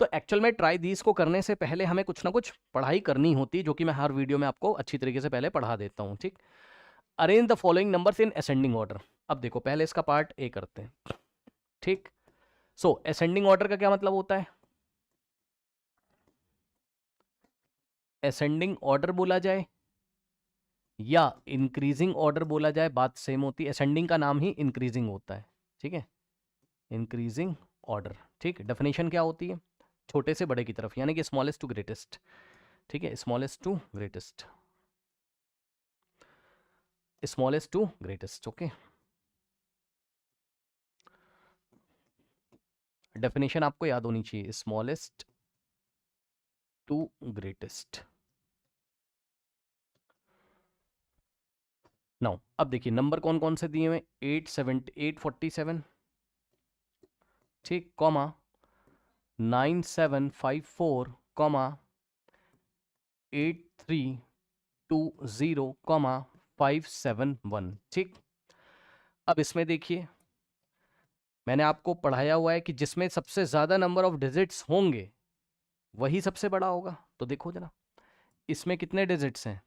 तो एक्चुअल में ट्राई दीस को करने से पहले हमें कुछ ना कुछ पढ़ाई करनी होती है, जो कि मैं हर वीडियो में आपको अच्छी तरीके से पहले पढ़ा देता हूँ, ठीक। Arrange the following numbers in ascending order. अब देखो पहले इसका पार्ट ए करते हैं, ठीक। सो असेंडिंग ऑर्डर का क्या मतलब होता है? असेंडिंग ऑर्डर बोला जाए या इंक्रीजिंग ऑर्डर बोला जाए, बात सेम होती है। असेंडिंग का नाम ही इंक्रीजिंग होता है, ठीक है, इंक्रीजिंग ऑर्डर, ठीक। डेफिनेशन क्या होती है? छोटे से बड़े की तरफ, यानी कि स्मॉलेस्ट टू ग्रेटेस्ट, ठीक है, smallest to greatest, smallest to greatest, okay. Definition आपको याद होनी चाहिए, स्मॉलेस्ट टू ग्रेटेस्ट। नाउ अब देखिए नंबर कौन कौन से दिए हुए, 847, ठीक, कॉमा 9754, कॉमा 8320, कॉमा 571, ठीक। अब इसमें देखिए मैंने आपको पढ़ाया हुआ है कि जिसमें सबसे ज्यादा नंबर ऑफ डिजिट्स होंगे वही सबसे बड़ा होगा। तो देखो जरा इसमें कितने डिजिट्स हैं,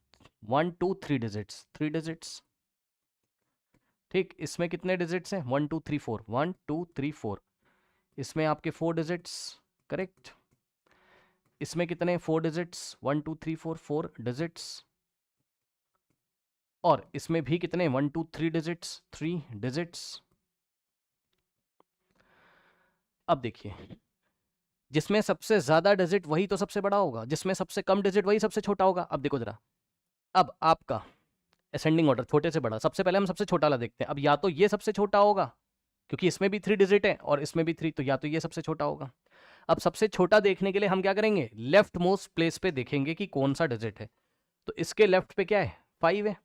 1 2 3 डिजिट्स, 3 डिजिट्स, ठीक। इसमें कितने डिजिट्स हैं, 1 2 3 4, 1 2 3 4। इसमें आपके 4 डिजिट्स, करेक्ट। इसमें कितने, 4 डिजिट्स, 1 2 3 4, 4 डिजिट्स। और इसमें भी कितने, 1 2 3 डिजिट्स, 3 डिजिट्स। अब देखिए जिसमें सबसे ज्यादा डिजिट वही तो सबसे बड़ा होगा, जिसमें सबसे कम डिजिट वही सबसे छोटा होगा। अब देखो जरा, अब आपका असेंडिंग ऑर्डर छोटे से बड़ा, सबसे पहले हम सबसे छोटा वाला देखते हैं। अब या तो ये सबसे छोटा होगा क्योंकि इसमें भी 3 डिजिट है और इसमें भी 3, तो या तो ये सबसे छोटा होगा। अब सबसे छोटा देखने के लिए हम क्या करेंगे, लेफ्ट मोस्ट प्लेस पे देखेंगे कि कौन सा डिजिट है। तो इसके लेफ्ट पे क्या है, 5 है,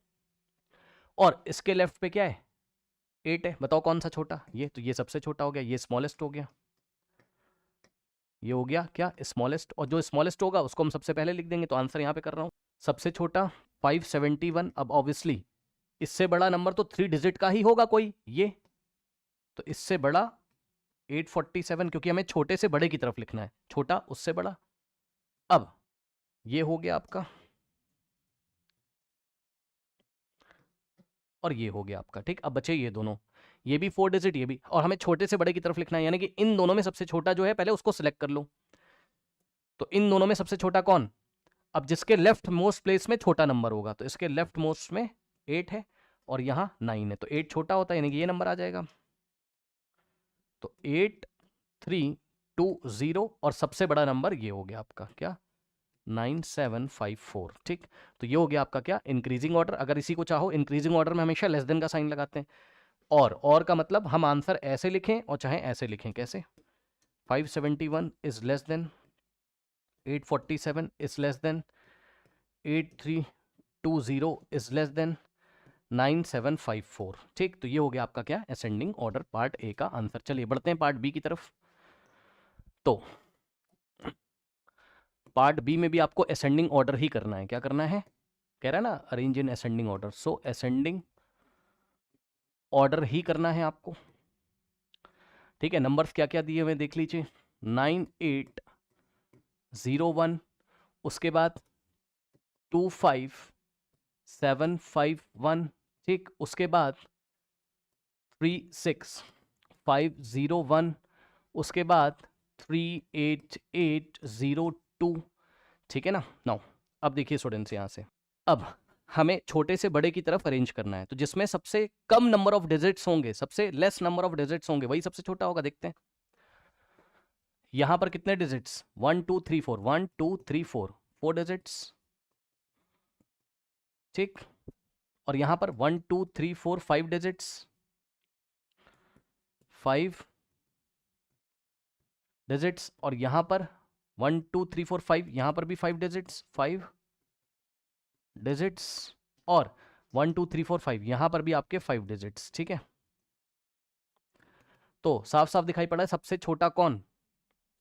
और इसके लेफ्ट पे क्या है, 8 है। बताओ कौन सा छोटा, ये, तो ये सबसे छोटा हो गया, ये स्मॉलेस्ट हो गया, ये हो गया क्या, स्मॉलेस्ट। और जो स्मॉलेस्ट होगा उसको हम सबसे पहले लिख देंगे। तो आंसर यहाँ पे कर रहा हूँ, सबसे छोटा 571। अब ऑब्वियसली इससे बड़ा नंबर तो 3 डिजिट का ही होगा कोई, ये, तो इससे बड़ा 847, क्योंकि हमें छोटे से बड़े की तरफ लिखना है, छोटा उससे बड़ा। अब ये हो गया आपका, और ये हो गया आपका, ठीक। अब बचे ये दोनों, ये भी 4 डिजिट, ये भी, और हमें छोटे से बड़े की तरफ लिखना है, यानी कि इन दोनों में सबसे छोटा जो है पहले उसको सिलेक्ट कर लो। तो इन दोनों में सबसे छोटा कौन, अब जिसके लेफ्ट मोस्ट प्लेस में छोटा नंबर होगा, तो इसके लेफ्ट मोस्ट में 8 है और यहाँ 9 है, तो 8 छोटा होता है, यानी कि ये नंबर आ जाएगा। तो 8320, और सबसे बड़ा नंबर ये हो गया आपका क्या, 9754, ठीक। तो ये हो गया आपका क्या, इंक्रीजिंग ऑर्डर। अगर इसी को चाहो इंक्रीजिंग ऑर्डर में हमेशा लेस देन का साइन लगाते हैं, और का मतलब हम आंसर ऐसे लिखें और चाहे ऐसे लिखें। कैसे, 571 is less than 847 is less than 8320 is less than 9754, ठीक। तो ये हो गया आपका क्या, असेंडिंग ऑर्डर पार्ट ए का आंसर। चलिए बढ़ते हैं पार्ट बी की तरफ। तो पार्ट बी में भी आपको असेंडिंग ऑर्डर ही करना है। क्या करना है, कह रहा है ना arrange in ascending order, so ascending order ही करना है आपको, ठीक है। नंबर्स क्या क्या दिए हुए देख लीजिए, 9801, उसके बाद 25751, ठीक। उसके बाद 36501, उसके बाद 38802, ठीक है ना। नाउ अब देखिए स्टूडेंट्स, यहां से अब हमें छोटे से बड़े की तरफ अरेंज करना है, तो जिसमें सबसे कम नंबर ऑफ डिजिट्स होंगे, सबसे लेस नंबर ऑफ डिजिट्स होंगे, वही सबसे छोटा होगा। देखते हैं यहां पर कितने डिजिट्स, 1 2 3 4, 1 2 3 4, 4 डिजिट्स, ठीक। और यहां पर 1 2 3 4 5 डिजिट्स, 5 डिजिट्स। और यहां पर 1 2 3 4 5, यहां पर भी 5 डिजिट्स, 5 डिजिट्स। और 1 2 3 4 5, यहां पर भी आपके 5 डिजिट्स, ठीक है। तो साफ साफ दिखाई पड़ा है सबसे छोटा कौन।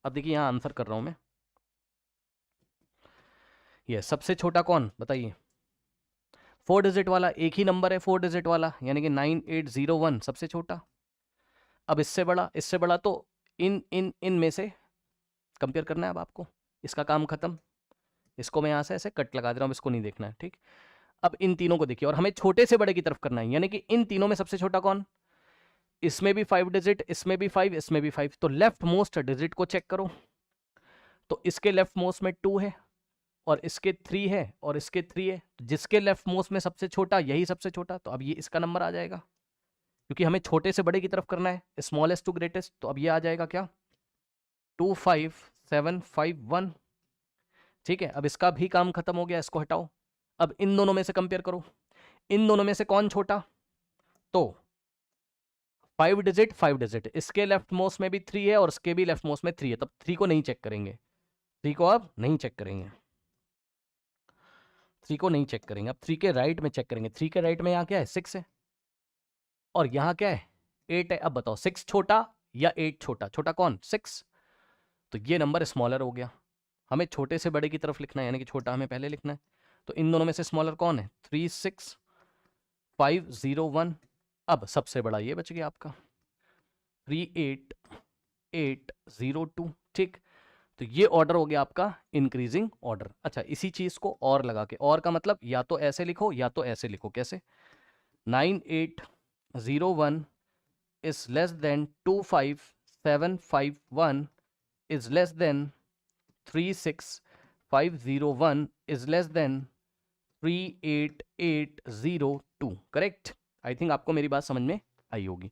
अब देखिए यहां आंसर कर रहा हूं मैं, ये सबसे छोटा कौन बताइए, 4 डिजिट वाला, एक ही नंबर है 4 डिजिट वाला, यानी कि 9801 सबसे छोटा। अब इससे बड़ा, इससे बड़ा, तो इन इन इन में से कंपेयर करना है अब आपको, इसका काम खत्म। इसको मैं यहाँ से ऐसे कट लगा दे रहा हूँ, इसको नहीं देखना है, ठीक। अब इन तीनों को देखिए, और हमें छोटे से बड़े की तरफ करना है, यानी कि इन तीनों में सबसे छोटा कौन, इसमें भी 5 डिजिट, इसमें भी 5, इसमें भी 5, तो लेफ्ट मोस्ट डिजिट को चेक करो। तो इसके लेफ्ट मोस्ट में 2 है, और इसके 3 है, और इसके 3 है, जिसके लेफ्ट मोस्ट में सबसे छोटा यही सबसे छोटा, तो अब ये इसका नंबर आ जाएगा, क्योंकि हमें छोटे से बड़े की तरफ करना है, स्मॉलेस्ट टू ग्रेटेस्ट। तो अब ये आ जाएगा क्या, 25751, ठीक है। अब इसका भी काम खत्म हो गया, इसको हटाओ। अब इन दोनों में से कंपेयर करो, इन दोनों में से कौन छोटा, तो 5 डिजिट 5 डिजिट, इसके लेफ्ट मोस्ट में भी 3 है और इसके भी लेफ्ट मोस्ट में 3 है, तब 3 को नहीं चेक करेंगे, 3 को अब नहीं चेक करेंगे, 3 को नहीं चेक करेंगे, अब 3 के राइट में चेक करेंगे। 3 के राइट में यहाँ क्या है, 6 है, और यहाँ क्या है, 8 है। अब बताओ 6 छोटा या 8 छोटा, छोटा कौन, 6, तो ये नंबर स्मॉलर हो गया। हमें छोटे से बड़े की तरफ लिखना है, यानी कि छोटा हमें पहले लिखना है, तो इन दोनों में से स्मॉलर कौन है, 36501। अब सबसे बड़ा ये बच गया आपका 38802, ठीक। तो ये ऑर्डर हो गया आपका इंक्रीजिंग ऑर्डर। अच्छा, इसी चीज को और लगा के, और का मतलब या तो ऐसे लिखो या तो ऐसे लिखो, कैसे, 9801 is less than 25751 is less than 36501 is less than 38802, correct. I think आपको मेरी बात समझ में आई होगी।